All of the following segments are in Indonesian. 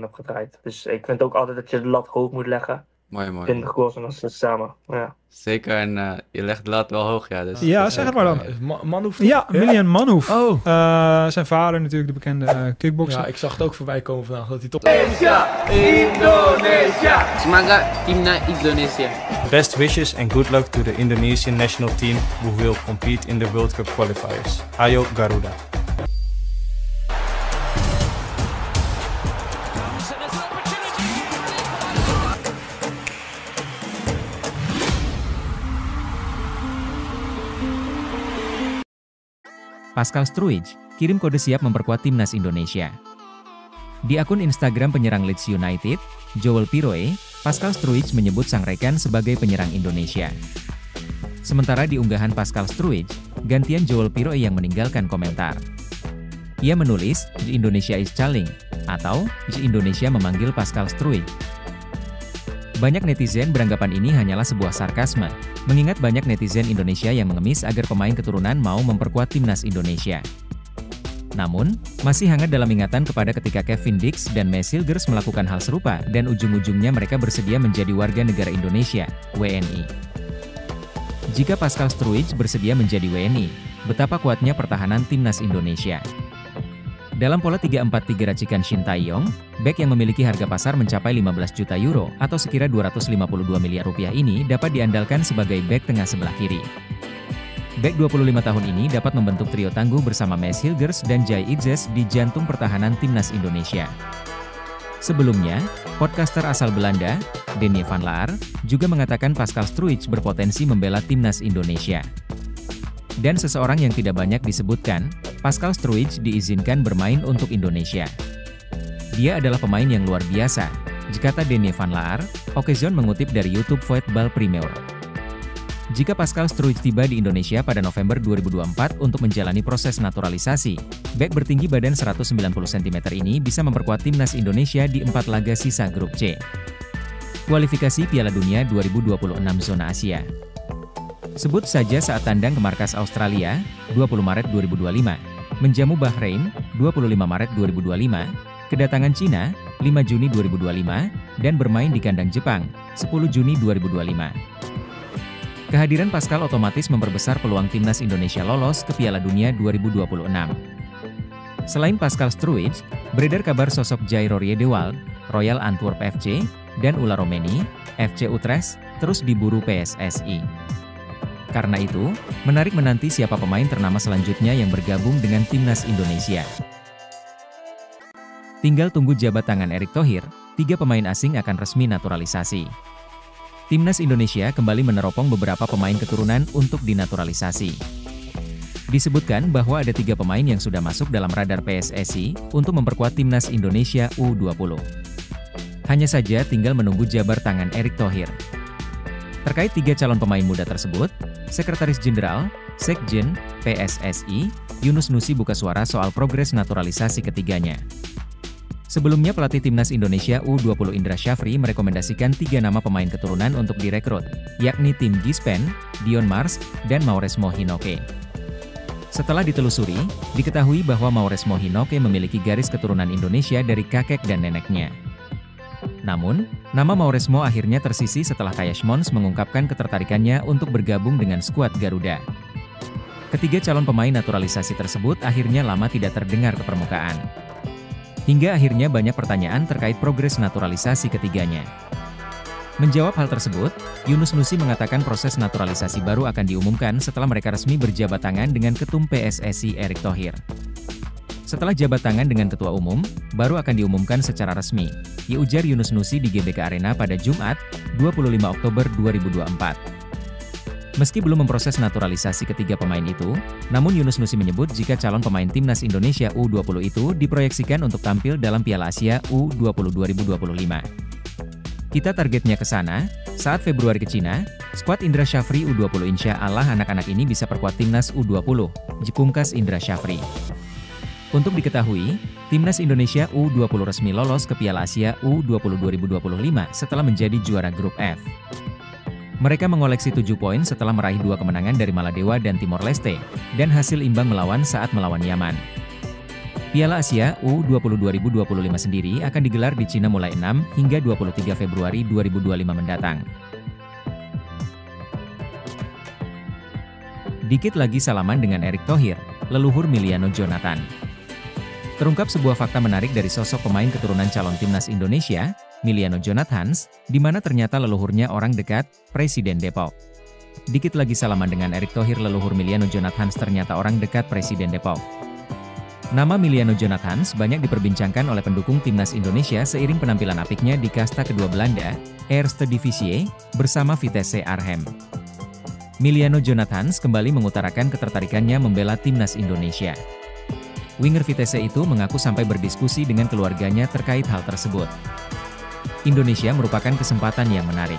heb gedraaid. Dus ik vind ook altijd dat je de lat hoog moet leggen. Mooi, mooi, 20 mooi. goals en assists samen. Ja. Zeker, en je legt de lat wel hoog, ja. Dus Ja, dat is zeg het ook, maar dan. Manhoef. Ja, Milian Manhoef. Oh. Zijn vader natuurlijk, de bekende kickboxer. Ja, ik zag het ook voorbij komen vandaag dat hij top... Semangat Timnas Indonesia. Best wishes and good luck to the Indonesian national team who will compete in the World Cup qualifiers. Ayo Garuda. Pascal Struij kirim kode siap memperkuat timnas Indonesia. Di akun Instagram penyerang Leeds United, Joel Piroe, Pascal Struij menyebut sang rekan sebagai penyerang Indonesia. Sementara di unggahan Pascal Struij, gantian Joel Piroe yang meninggalkan komentar. Ia menulis, "The Indonesia is calling," atau "The Indonesia memanggil Pascal Struij." Banyak netizen beranggapan ini hanyalah sebuah sarkasme, mengingat banyak netizen Indonesia yang mengemis agar pemain keturunan mau memperkuat timnas Indonesia. Namun, masih hangat dalam ingatan kepada ketika Kevin Dix dan Messi Hilgers melakukan hal serupa dan ujung-ujungnya mereka bersedia menjadi warga negara Indonesia, WNI. Jika Pascal Struij bersedia menjadi WNI, betapa kuatnya pertahanan timnas Indonesia. Dalam pola 3-4-3 racikan Shin Tae-yong, bek yang memiliki harga pasar mencapai 15 juta euro atau sekira 252 miliar rupiah ini dapat diandalkan sebagai bek tengah sebelah kiri. Bek 25 tahun ini dapat membentuk trio tangguh bersama Messi Hilgers dan Jai Itzes di jantung pertahanan timnas Indonesia. Sebelumnya, podcaster asal Belanda, Denny van Laar, juga mengatakan Pascal Struij berpotensi membela timnas Indonesia. Dan seseorang yang tidak banyak disebutkan, Pascal Struij diizinkan bermain untuk Indonesia. Dia adalah pemain yang luar biasa, kata Denny van Laar, Occasion mengutip dari YouTube Voetbal Premier. Jika Pascal Struij tiba di Indonesia pada November 2024 untuk menjalani proses naturalisasi, bek bertinggi badan 190 cm ini bisa memperkuat timnas Indonesia di 4 laga sisa grup C. Kualifikasi Piala Dunia 2026 zona Asia. Sebut saja saat tandang ke markas Australia, 20 Maret 2025, menjamu Bahrain, 25 Maret 2025, kedatangan Cina, 5 Juni 2025, dan bermain di kandang Jepang, 10 Juni 2025. Kehadiran Pascal otomatis memperbesar peluang timnas Indonesia lolos ke Piala Dunia 2026. Selain Pascal Struij, beredar kabar sosok Jai Rourier-de-Waal, Royal Antwerp FC, dan Ula Romeni, FC Utrecht, terus diburu PSSI. Karena itu, menarik menanti siapa pemain ternama selanjutnya yang bergabung dengan timnas Indonesia. Tinggal tunggu jabat tangan Erick Thohir, 3 pemain asing akan resmi naturalisasi. Timnas Indonesia kembali meneropong beberapa pemain keturunan untuk dinaturalisasi. Disebutkan bahwa ada 3 pemain yang sudah masuk dalam radar PSSI untuk memperkuat timnas Indonesia U20. Hanya saja tinggal menunggu jabar tangan Erick Thohir. Terkait 3 calon pemain muda tersebut, Sekretaris Jenderal, Sekjen, PSSI, Yunus Nusi buka suara soal progres naturalisasi ketiganya. Sebelumnya pelatih timnas Indonesia U20 Indra Syafri merekomendasikan 3 nama pemain keturunan untuk direkrut, yakni Tim Gispen, Dion Mars, dan Mauresmo Hinoke. Setelah ditelusuri, diketahui bahwa Mauresmo Hinoke memiliki garis keturunan Indonesia dari kakek dan neneknya. Namun, nama Mauresmo akhirnya tersisih setelah Kayash Mons mengungkapkan ketertarikannya untuk bergabung dengan skuad Garuda. Ketiga calon pemain naturalisasi tersebut akhirnya lama tidak terdengar ke permukaan. Hingga akhirnya banyak pertanyaan terkait progres naturalisasi ketiganya. Menjawab hal tersebut, Yunus Nusi mengatakan proses naturalisasi baru akan diumumkan setelah mereka resmi berjabat tangan dengan Ketum PSSI Erick Thohir. Setelah jabat tangan dengan Ketua Umum, baru akan diumumkan secara resmi, ujar Yunus Nusi di GBK Arena pada Jumat, 25 Oktober 2024. Meski belum memproses naturalisasi ketiga pemain itu, namun Yunus Nusi menyebut jika calon pemain timnas Indonesia U20 itu diproyeksikan untuk tampil dalam Piala Asia U20 2025. Kita targetnya ke sana, saat Februari ke Cina, skuad Indra Syafri U20 insya Allah anak-anak ini bisa perkuat timnas U20, pungkas Indra Syafri. Untuk diketahui, timnas Indonesia U20 resmi lolos ke Piala Asia U20 2025 setelah menjadi juara grup F. Mereka mengoleksi 7 poin setelah meraih 2 kemenangan dari Maladewa dan Timor Leste, dan hasil imbang melawan saat melawan Yaman. Piala Asia U20 2025 sendiri akan digelar di Cina mulai 6 hingga 23 Februari 2025 mendatang. Dikit lagi salaman dengan Erick Thohir, leluhur Miliano Jonathan. Terungkap sebuah fakta menarik dari sosok pemain keturunan calon timnas Indonesia, Miliano Jonathan, di mana ternyata leluhurnya orang dekat Presiden Depok. Dikit lagi salaman dengan Erick Thohir, leluhur Miliano Jonathan ternyata orang dekat Presiden Depok. Nama Miliano Jonathan banyak diperbincangkan oleh pendukung timnas Indonesia seiring penampilan apiknya di kasta kedua Belanda, Eerste Divisie, bersama Vitesse Arnhem. Miliano Jonathan kembali mengutarakan ketertarikannya membela timnas Indonesia. Winger Vitesse itu mengaku sampai berdiskusi dengan keluarganya terkait hal tersebut. Indonesia merupakan kesempatan yang menarik.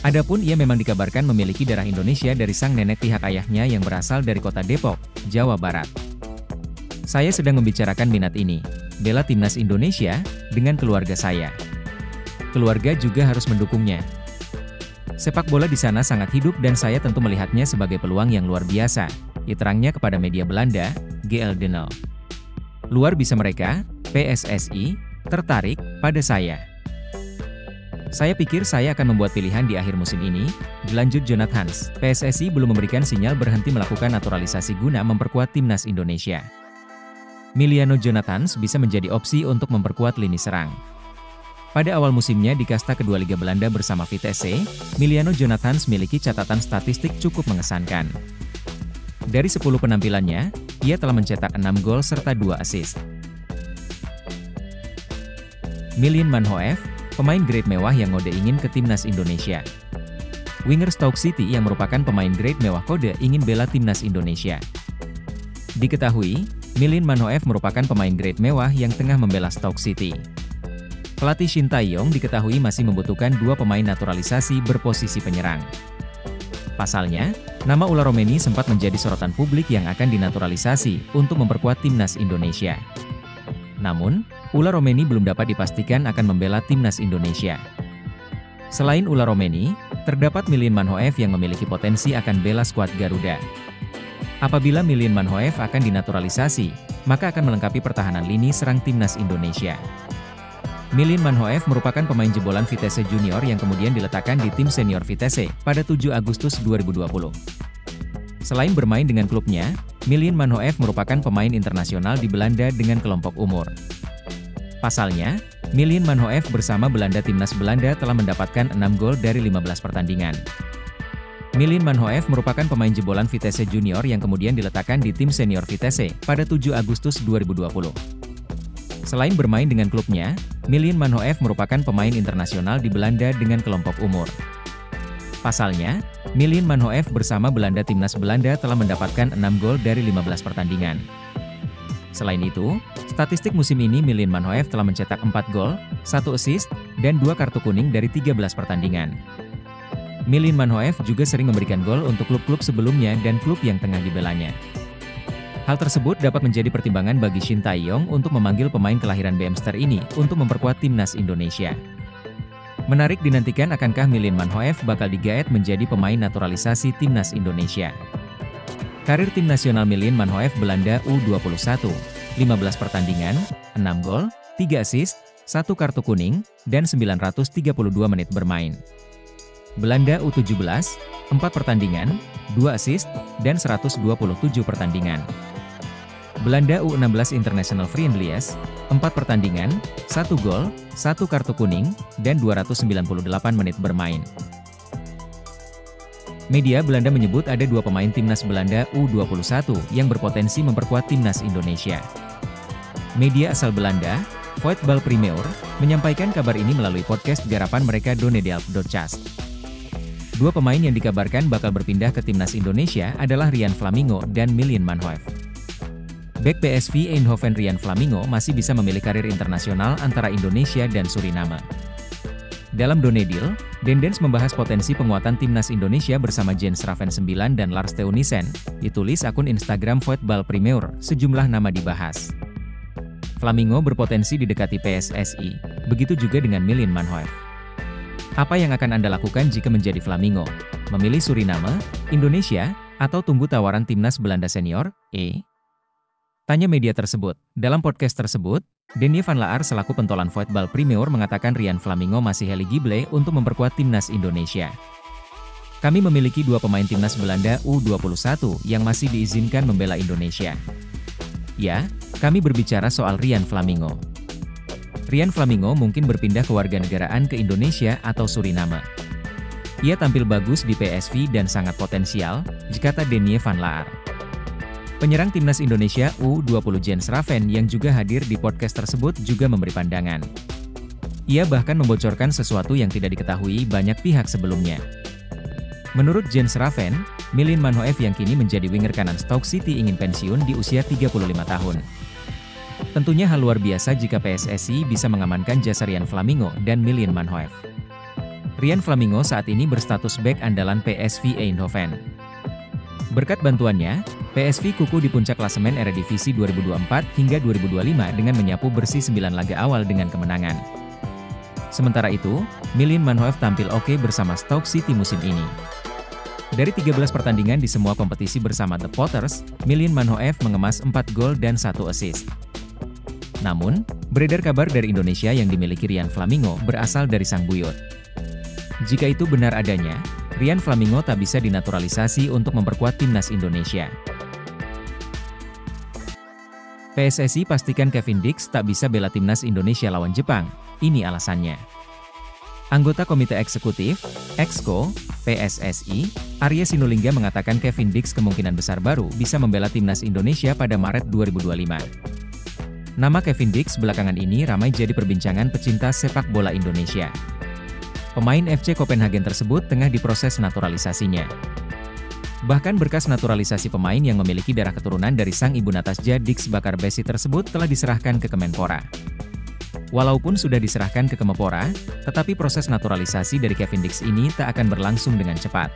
Adapun ia memang dikabarkan memiliki darah Indonesia dari sang nenek pihak ayahnya yang berasal dari kota Depok, Jawa Barat. Saya sedang membicarakan minat ini, bela timnas Indonesia, dengan keluarga saya. Keluarga juga harus mendukungnya. Sepak bola di sana sangat hidup dan saya tentu melihatnya sebagai peluang yang luar biasa, diterangnya kepada media Belanda, GL Denel. Luar bisa mereka, PSSI, tertarik pada saya. Saya pikir saya akan membuat pilihan di akhir musim ini, dilanjut Jonathan. PSSI belum memberikan sinyal berhenti melakukan naturalisasi guna memperkuat timnas Indonesia. Miliano Jonathan bisa menjadi opsi untuk memperkuat lini serang. Pada awal musimnya di kasta kedua Liga Belanda bersama Vitesse, Miliano Jonathan memiliki catatan statistik cukup mengesankan. Dari 10 penampilannya, ia telah mencetak 6 gol serta 2 assist. Milian Manhoef, pemain grade mewah yang ngode ingin ke timnas Indonesia. Winger Stoke City yang merupakan pemain grade mewah kode ingin bela timnas Indonesia. Diketahui, Milian Manhoef merupakan pemain grade mewah yang tengah membela Stoke City. Pelatih Shin Tae-yong diketahui masih membutuhkan 2 pemain naturalisasi berposisi penyerang. Pasalnya, nama Ula Romeni sempat menjadi sorotan publik yang akan dinaturalisasi untuk memperkuat timnas Indonesia. Namun, Ula Romeni belum dapat dipastikan akan membela timnas Indonesia. Selain Ula Romeni, terdapat Milian Manhoef yang memiliki potensi akan bela skuad Garuda. Apabila Milian Manhoef akan dinaturalisasi, maka akan melengkapi pertahanan lini serang timnas Indonesia. Milian Manhoef merupakan pemain jebolan Vitesse Junior yang kemudian diletakkan di tim senior Vitesse pada 7 Agustus 2020. Selain bermain dengan klubnya, Milian Manhoef merupakan pemain internasional di Belanda dengan kelompok umur. Pasalnya, Milian Manhoef bersama Belanda timnas Belanda telah mendapatkan 6 gol dari 15 pertandingan. Milian Manhoef merupakan pemain jebolan Vitesse Junior yang kemudian diletakkan di tim senior Vitesse pada 7 Agustus 2020. Selain bermain dengan klubnya, Milian Manhoef merupakan pemain internasional di Belanda dengan kelompok umur. Pasalnya, Milian Manhoef bersama Belanda timnas Belanda telah mendapatkan 6 gol dari 15 pertandingan. Selain itu, statistik musim ini Milian Manhoef telah mencetak 4 gol, 1 assist, dan 2 kartu kuning dari 13 pertandingan. Milian Manhoef juga sering memberikan gol untuk klub-klub sebelumnya dan klub yang tengah dibelanya. Hal tersebut dapat menjadi pertimbangan bagi Shin Tae-yong untuk memanggil pemain kelahiran BMster ini untuk memperkuat timnas Indonesia. Menarik dinantikan akankah Milian Manhoef bakal digaet menjadi pemain naturalisasi timnas Indonesia. Karir tim nasional Milian Manhoef Belanda U21, 15 pertandingan, 6 gol, 3 assist, 1 kartu kuning, dan 932 menit bermain. Belanda U17, 4 pertandingan, 2 assist, dan 127 pertandingan. Belanda U16 International Friendlies, 4 pertandingan, 1 gol, 1 kartu kuning, dan 298 menit bermain. Media Belanda menyebut ada 2 pemain timnas Belanda U21 yang berpotensi memperkuat timnas Indonesia. Media asal Belanda, Voetbal Primeur, menyampaikan kabar ini melalui podcast garapan mereka Donnedelft.cast. 2 pemain yang dikabarkan bakal berpindah ke timnas Indonesia adalah Ryan Flamingo dan Milian Manhoef. Bek PSV Eindhoven Ryan Flamingo masih bisa memilih karir internasional antara Indonesia dan Suriname. Dalam Donedil, Dendens membahas potensi penguatan timnas Indonesia bersama Jens Raven 9 dan Lars Theunissen, ditulis akun Instagram Voetbal Primeur, sejumlah nama dibahas. Flamingo berpotensi didekati PSSI, begitu juga dengan Milian Manhoef. Apa yang akan Anda lakukan jika menjadi Flamingo? Memilih Suriname, Indonesia, atau tunggu tawaran timnas Belanda senior? Tanya media tersebut. Dalam podcast tersebut, Denny van Laar selaku pentolan voetbal Primeur mengatakan Ryan Flamingo masih eligible untuk memperkuat timnas Indonesia. Kami memiliki 2 pemain timnas Belanda U21 yang masih diizinkan membela Indonesia. Ya, kami berbicara soal Ryan Flamingo. Ryan Flamingo mungkin berpindah kewarganegaraan ke Indonesia atau Suriname. Ia tampil bagus di PSV dan sangat potensial, kata Denny van Laar. Penyerang timnas Indonesia U20 Jens Raven yang juga hadir di podcast tersebut juga memberi pandangan. Ia bahkan membocorkan sesuatu yang tidak diketahui banyak pihak sebelumnya. Menurut Jens Raven, Milin Manhoef yang kini menjadi winger kanan Stoke City ingin pensiun di usia 35 tahun. Tentunya hal luar biasa jika PSSI bisa mengamankan jasa Ryan Flamingo dan Milin Manhoef. Ryan Flamingo saat ini berstatus bek andalan PSV Eindhoven. Berkat bantuannya, PSV kukuh di puncak klasemen Eredivisie 2024 hingga 2025 dengan menyapu bersih 9 laga awal dengan kemenangan. Sementara itu, Milin Manhoef tampil oke bersama Stoke City musim ini. Dari 13 pertandingan di semua kompetisi bersama The Potters, Milin Manhoef mengemas 4 gol dan 1 assist. Namun, beredar kabar dari Indonesia yang dimiliki Ryan Flamingo berasal dari sang buyut. Jika itu benar adanya, Ryan Flamingo tak bisa dinaturalisasi untuk memperkuat timnas Indonesia. PSSI pastikan Kevin Dix tak bisa bela timnas Indonesia lawan Jepang, ini alasannya. Anggota Komite Eksekutif, Exco, PSSI, Arya Sinulinga mengatakan Kevin Dix kemungkinan besar baru bisa membela timnas Indonesia pada Maret 2025. Nama Kevin Dix belakangan ini ramai jadi perbincangan pecinta sepak bola Indonesia. Pemain FC Copenhagen tersebut tengah diproses naturalisasinya. Bahkan berkas naturalisasi pemain yang memiliki darah keturunan dari sang ibu Natasja Dix Bakarbesi tersebut telah diserahkan ke Kemenpora. Walaupun sudah diserahkan ke Kemenpora, tetapi proses naturalisasi dari Kevin Dix ini tak akan berlangsung dengan cepat.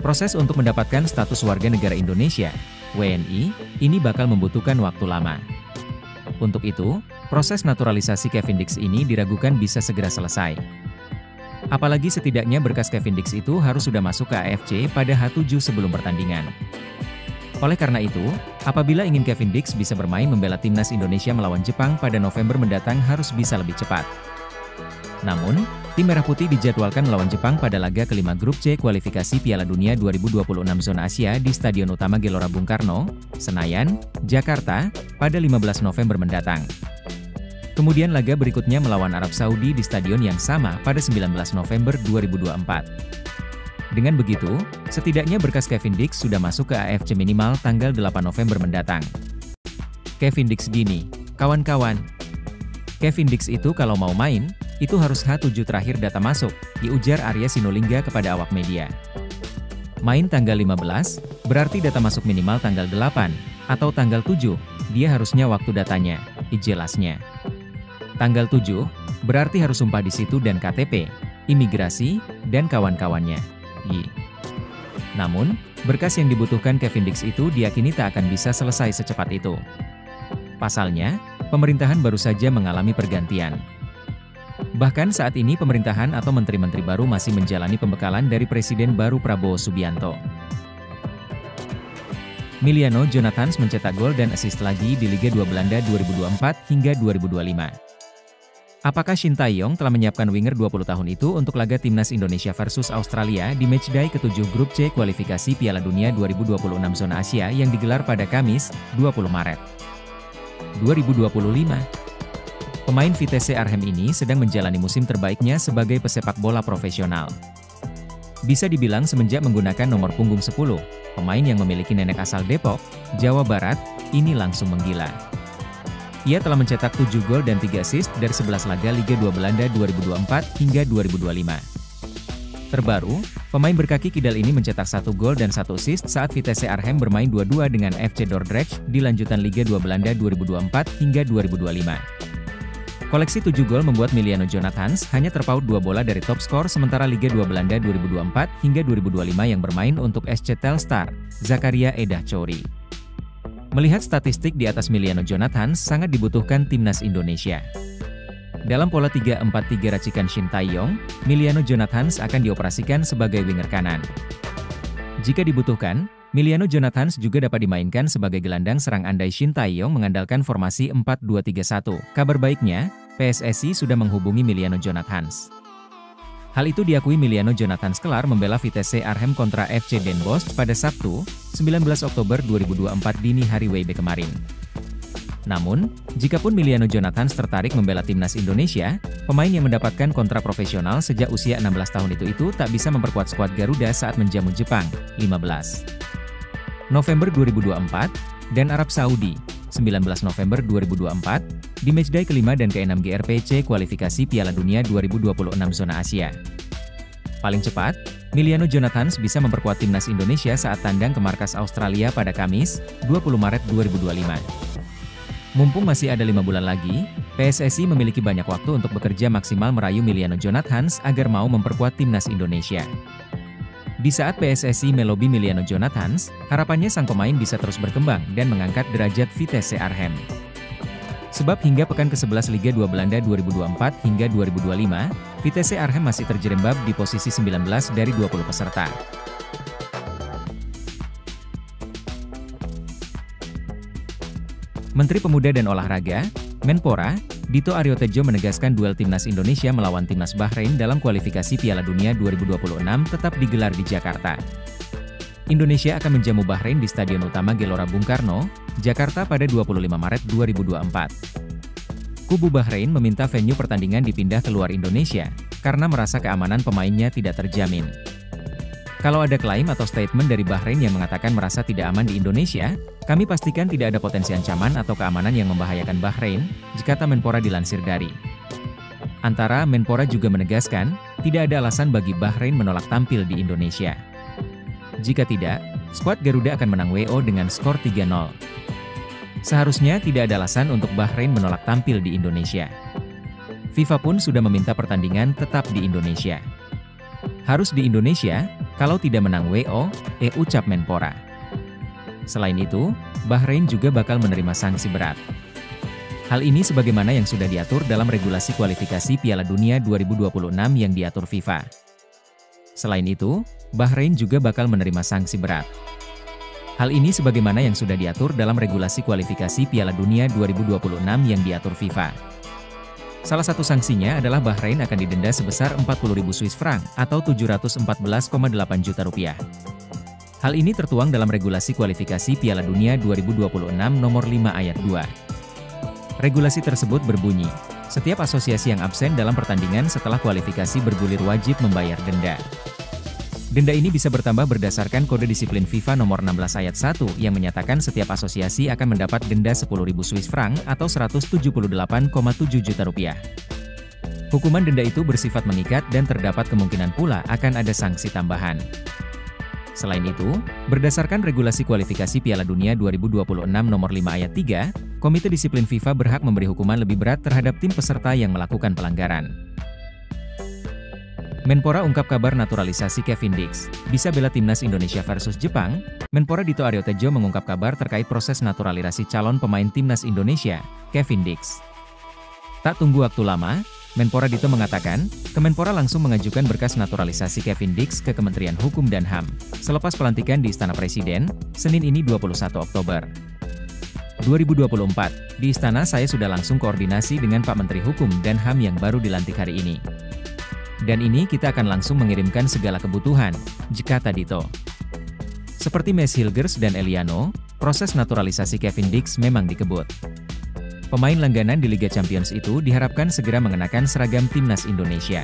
Proses untuk mendapatkan status warga negara Indonesia, WNI, ini bakal membutuhkan waktu lama. Untuk itu, proses naturalisasi Kevin Dix ini diragukan bisa segera selesai. Apalagi setidaknya berkas Kevin Dix itu harus sudah masuk ke AFC pada H7 sebelum pertandingan. Oleh karena itu, apabila ingin Kevin Dix bisa bermain membela timnas Indonesia melawan Jepang pada November mendatang harus bisa lebih cepat. Namun, tim Merah Putih dijadwalkan melawan Jepang pada laga kelima grup C kualifikasi Piala Dunia 2026 Zona Asia di Stadion Utama Gelora Bung Karno, Senayan, Jakarta, pada 15 November mendatang. Kemudian laga berikutnya melawan Arab Saudi di stadion yang sama pada 19 November 2024. Dengan begitu, setidaknya berkas Kevin Dix sudah masuk ke AFC minimal tanggal 8 November mendatang. Kevin Dix gini, kawan-kawan. Kevin Dix itu kalau mau main, itu harus H7 terakhir data masuk, diujar Arya Sinulinga kepada awak media. Main tanggal 15, berarti data masuk minimal tanggal 8, atau tanggal 7, dia harusnya waktu datanya, jelasnya. Tanggal 7, berarti harus sumpah di situ dan KTP, imigrasi, dan kawan-kawannya. Namun, berkas yang dibutuhkan Kevin Dix itu diyakini tak akan bisa selesai secepat itu. Pasalnya, pemerintahan baru saja mengalami pergantian. Bahkan saat ini pemerintahan atau menteri-menteri baru masih menjalani pembekalan dari Presiden baru Prabowo Subianto. Emiliano Jonathans mencetak gol dan assist lagi di Liga 2 Belanda 2024 hingga 2025. Apakah Shin Tae-yong telah menyiapkan winger 20 tahun itu untuk laga timnas Indonesia versus Australia di matchday ke-7 grup C kualifikasi Piala Dunia 2026 Zona Asia yang digelar pada Kamis, 20 Maret 2025? Pemain Vitesse Arnhem ini sedang menjalani musim terbaiknya sebagai pesepak bola profesional. Bisa dibilang semenjak menggunakan nomor punggung 10, pemain yang memiliki nenek asal Depok, Jawa Barat, ini langsung menggila. Ia telah mencetak 7 gol dan 3 assist dari 11 laga Liga 2 Belanda 2024 hingga 2025. Terbaru, pemain berkaki kidal ini mencetak 1 gol dan 1 assist saat Vitesse Arnhem bermain 2-2 dengan FC Dordrecht di lanjutan Liga 2 Belanda 2024 hingga 2025. Koleksi 7 gol membuat Emiliano Jonathans hanya terpaut 2 bola dari top skor sementara Liga 2 Belanda 2024 hingga 2025 yang bermain untuk SC Telstar, Zakaria Edah Chouri. Melihat statistik di atas Emiliano Jonathans sangat dibutuhkan timnas Indonesia. Dalam pola 3-4-3 racikan Shin Tae-yong, Emiliano Jonathans akan dioperasikan sebagai winger kanan. Jika dibutuhkan, Miliano Jonathans juga dapat dimainkan sebagai gelandang serang andai Shin Tae-yong mengandalkan formasi 4-2-3-1. Kabar baiknya, PSSI sudah menghubungi Miliano Jonathans. Hal itu diakui Miliano Jonathans kelar membela Vitesse Arnhem kontra FC Den Bosch pada Sabtu, 19 Oktober 2024 dini hari WIB kemarin. Namun, jikapun Miliano Jonathans tertarik membela timnas Indonesia, pemain yang mendapatkan kontrak profesional sejak usia 16 tahun itu tak bisa memperkuat skuad Garuda saat menjamu Jepang, 15 November 2024, dan Arab Saudi, 19 November 2024, di matchday kelima dan ke-6 GRPC kualifikasi Piala Dunia 2026 zona Asia. Paling cepat, Miliano Jonathans bisa memperkuat timnas Indonesia saat tandang ke markas Australia pada Kamis, 20 Maret 2025. Mumpung masih ada 5 bulan lagi, PSSI memiliki banyak waktu untuk bekerja maksimal merayu Miliano Jonathans agar mau memperkuat timnas Indonesia. Di saat PSSI melobi Miliano Jonathans, harapannya sang pemain bisa terus berkembang dan mengangkat derajat Vitesse Arnhem. Sebab hingga pekan ke-11 Liga 2 Belanda 2024 hingga 2025, Vitesse Arnhem masih terjerembab di posisi 19 dari 20 peserta. Menteri Pemuda dan Olahraga, Menpora, Dito Aryo Tejo menegaskan duel timnas Indonesia melawan timnas Bahrain dalam kualifikasi Piala Dunia 2026 tetap digelar di Jakarta. Indonesia akan menjamu Bahrain di Stadion Utama Gelora Bung Karno, Jakarta pada 25 Maret 2024. Kubu Bahrain meminta venue pertandingan dipindah keluar Indonesia, karena merasa keamanan pemainnya tidak terjamin. Kalau ada klaim atau statement dari Bahrain yang mengatakan merasa tidak aman di Indonesia, kami pastikan tidak ada potensi ancaman atau keamanan yang membahayakan Bahrain, kata Menpora dilansir dari. Antara Menpora juga menegaskan, tidak ada alasan bagi Bahrain menolak tampil di Indonesia. Jika tidak, skuad Garuda akan menang WO dengan skor 3-0. Seharusnya tidak ada alasan untuk Bahrain menolak tampil di Indonesia. FIFA pun sudah meminta pertandingan tetap di Indonesia. Harus di Indonesia, kalau tidak menang WO, ucap Menpora. Selain itu, Bahrain juga bakal menerima sanksi berat. Hal ini sebagaimana yang sudah diatur dalam regulasi kualifikasi Piala Dunia 2026 yang diatur FIFA. Selain itu, Bahrain juga bakal menerima sanksi berat. Hal ini sebagaimana yang sudah diatur dalam regulasi kualifikasi Piala Dunia 2026 yang diatur FIFA. Salah satu sanksinya adalah Bahrain akan didenda sebesar 40.000 Swiss franc atau 714,8 juta rupiah. Hal ini tertuang dalam regulasi kualifikasi Piala Dunia 2026 nomor 5 ayat 2. Regulasi tersebut berbunyi, setiap asosiasi yang absen dalam pertandingan setelah kualifikasi bergulir wajib membayar denda. Denda ini bisa bertambah berdasarkan kode disiplin FIFA nomor 16 ayat 1 yang menyatakan setiap asosiasi akan mendapat denda 10.000 Swiss franc atau 178,7 juta rupiah. Hukuman denda itu bersifat mengikat dan terdapat kemungkinan pula akan ada sanksi tambahan. Selain itu, berdasarkan regulasi kualifikasi Piala Dunia 2026 nomor 5 ayat 3, Komite Disiplin FIFA berhak memberi hukuman lebih berat terhadap tim peserta yang melakukan pelanggaran. Menpora ungkap kabar naturalisasi Kevin Dix, bisa bela timnas Indonesia versus Jepang. Menpora Dito Aryo Tejo mengungkap kabar terkait proses naturalisasi calon pemain timnas Indonesia, Kevin Dix. Tak tunggu waktu lama, Menpora Dito mengatakan, Kemenpora langsung mengajukan berkas naturalisasi Kevin Dix ke Kementerian Hukum dan HAM, selepas pelantikan di Istana Presiden, Senin ini 21 Oktober 2024. Di Istana saya sudah langsung koordinasi dengan Pak Menteri Hukum dan HAM yang baru dilantik hari ini. Dan ini kita akan langsung mengirimkan segala kebutuhan, kata Dito. Seperti Mes Hilgers dan Eliano, proses naturalisasi Kevin Dix memang dikebut. Pemain langganan di Liga Champions itu diharapkan segera mengenakan seragam timnas Indonesia.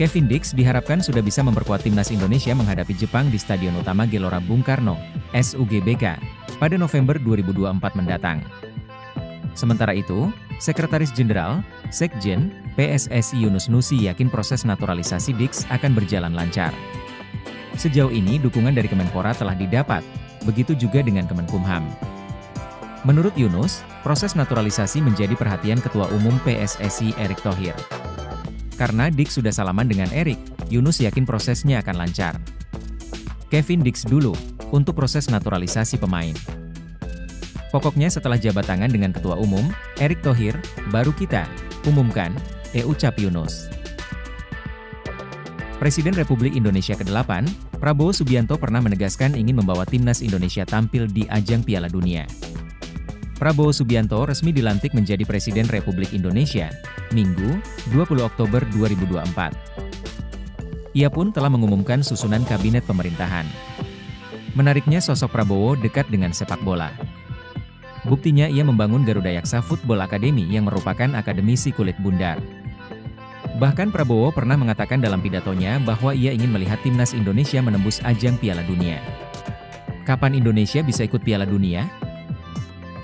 Kevin Dix diharapkan sudah bisa memperkuat timnas Indonesia menghadapi Jepang di Stadion Utama Gelora Bung Karno, SUGBK, pada November 2024 mendatang. Sementara itu, Sekretaris Jenderal, Sekjen, PSSI Yunus Nusi yakin proses naturalisasi Dix akan berjalan lancar. Sejauh ini dukungan dari Kemenpora telah didapat, begitu juga dengan Kemenkumham. Menurut Yunus, proses naturalisasi menjadi perhatian Ketua Umum PSSI Erick Thohir. Karena Dix sudah salaman dengan Erick, Yunus yakin prosesnya akan lancar. Kevin Dix dulu, untuk proses naturalisasi pemain. Pokoknya setelah jabat tangan dengan Ketua Umum, Erick Thohir, baru kita umumkan, ucap Yunus. Presiden Republik Indonesia ke-8, Prabowo Subianto pernah menegaskan ingin membawa timnas Indonesia tampil di ajang Piala Dunia. Prabowo Subianto resmi dilantik menjadi Presiden Republik Indonesia, Minggu, 20 Oktober 2024. Ia pun telah mengumumkan susunan kabinet pemerintahan. Menariknya sosok Prabowo dekat dengan sepak bola. Buktinya ia membangun Garuda Yaksa Football Academy yang merupakan akademisi kulit bundar. Bahkan Prabowo pernah mengatakan dalam pidatonya bahwa ia ingin melihat timnas Indonesia menembus ajang Piala Dunia. Kapan Indonesia bisa ikut Piala Dunia?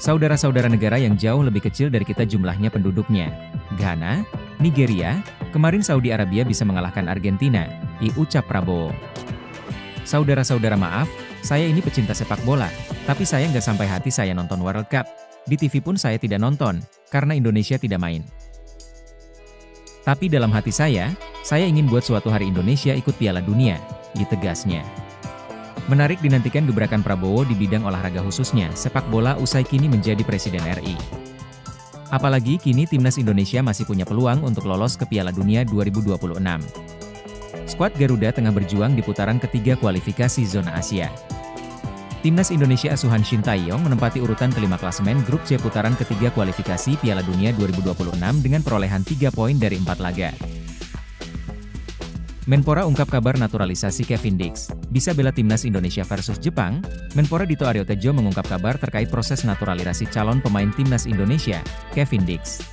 Saudara-saudara negara yang jauh lebih kecil dari kita jumlahnya penduduknya, Ghana, Nigeria, kemarin Saudi Arabia bisa mengalahkan Argentina, ucap Prabowo. Saudara-saudara maaf, saya ini pecinta sepak bola, tapi saya nggak sampai hati saya nonton World Cup. Di TV pun saya tidak nonton, karena Indonesia tidak main. Tapi dalam hati saya ingin buat suatu hari Indonesia ikut Piala Dunia, tegasnya. Menarik dinantikan gebrakan Prabowo di bidang olahraga khususnya sepak bola usai kini menjadi Presiden RI. Apalagi kini timnas Indonesia masih punya peluang untuk lolos ke Piala Dunia 2026. Skuad Garuda tengah berjuang di putaran ketiga kualifikasi zona Asia. Timnas Indonesia asuhan Shin Tae-yong menempati urutan kelima klasemen grup C putaran ketiga kualifikasi Piala Dunia 2026 dengan perolehan 3 poin dari 4 laga. Menpora ungkap kabar naturalisasi Kevin Dix, bisa bela timnas Indonesia versus Jepang. Menpora Dito Aryo Tejo mengungkap kabar terkait proses naturalisasi calon pemain timnas Indonesia, Kevin Dix.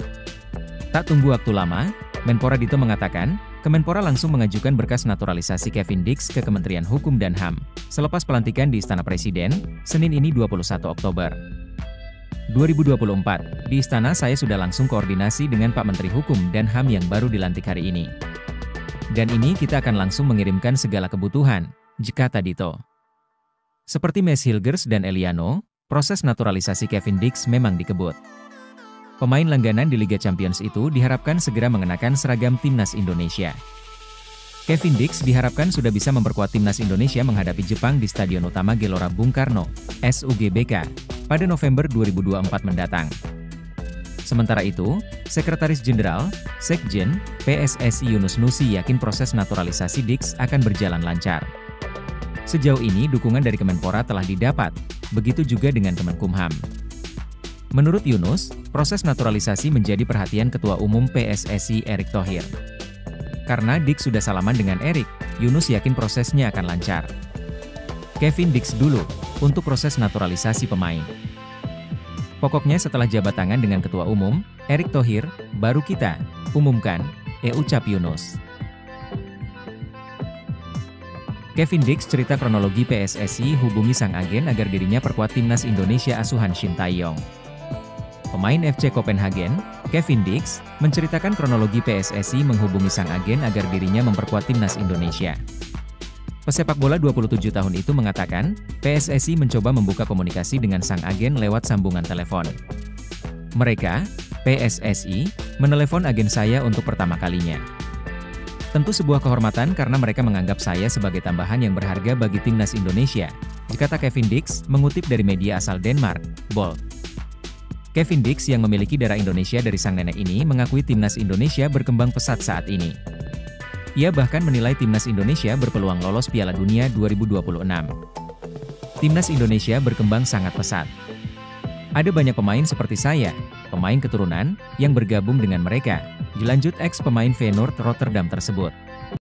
Tak tunggu waktu lama, Menpora Dito mengatakan, Kemenpora langsung mengajukan berkas naturalisasi Kevin Dix ke Kementerian Hukum dan HAM, selepas pelantikan di Istana Presiden, Senin ini 21 Oktober 2024. Di Istana saya sudah langsung koordinasi dengan Pak Menteri Hukum dan HAM yang baru dilantik hari ini. Dan ini kita akan langsung mengirimkan segala kebutuhan, kata Dito. Seperti Mes Hilgers dan Eliano, proses naturalisasi Kevin Dix memang dikebut. Pemain langganan di Liga Champions itu diharapkan segera mengenakan seragam timnas Indonesia. Kevin Dix diharapkan sudah bisa memperkuat timnas Indonesia menghadapi Jepang di Stadion Utama Gelora Bung Karno, SUGBK, pada November 2024 mendatang. Sementara itu, Sekretaris Jenderal, Sekjen, PSSI Yunus Nusi yakin proses naturalisasi Dix akan berjalan lancar. Sejauh ini dukungan dari Kemenpora telah didapat, begitu juga dengan Kemenkumham. Menurut Yunus, proses naturalisasi menjadi perhatian Ketua Umum PSSI Erick Thohir. Karena Dix sudah salaman dengan Erick, Yunus yakin prosesnya akan lancar. Kevin Dix dulu, untuk proses naturalisasi pemain. Pokoknya setelah jabat tangan dengan Ketua Umum, Erick Thohir, baru kita umumkan, ucap Yunus. Kevin Dix cerita kronologi PSSI hubungi sang agen agar dirinya perkuat timnas Indonesia asuhan Shin Tae-yong. Pemain FC Copenhagen, Kevin Dix, menceritakan kronologi PSSI menghubungi sang agen agar dirinya memperkuat timnas Indonesia. Pesepak bola 27 tahun itu mengatakan, PSSI mencoba membuka komunikasi dengan sang agen lewat sambungan telepon. Mereka, PSSI, menelepon agen saya untuk pertama kalinya. Tentu sebuah kehormatan karena mereka menganggap saya sebagai tambahan yang berharga bagi timnas Indonesia, kata Kevin Dix, mengutip dari media asal Denmark, Bold. Kevin Dix yang memiliki darah Indonesia dari sang nenek ini mengakui timnas Indonesia berkembang pesat saat ini. Ia bahkan menilai timnas Indonesia berpeluang lolos Piala Dunia 2026. Timnas Indonesia berkembang sangat pesat. Ada banyak pemain seperti saya, pemain keturunan, yang bergabung dengan mereka, dilanjut ex-pemain Feyenoord Rotterdam tersebut.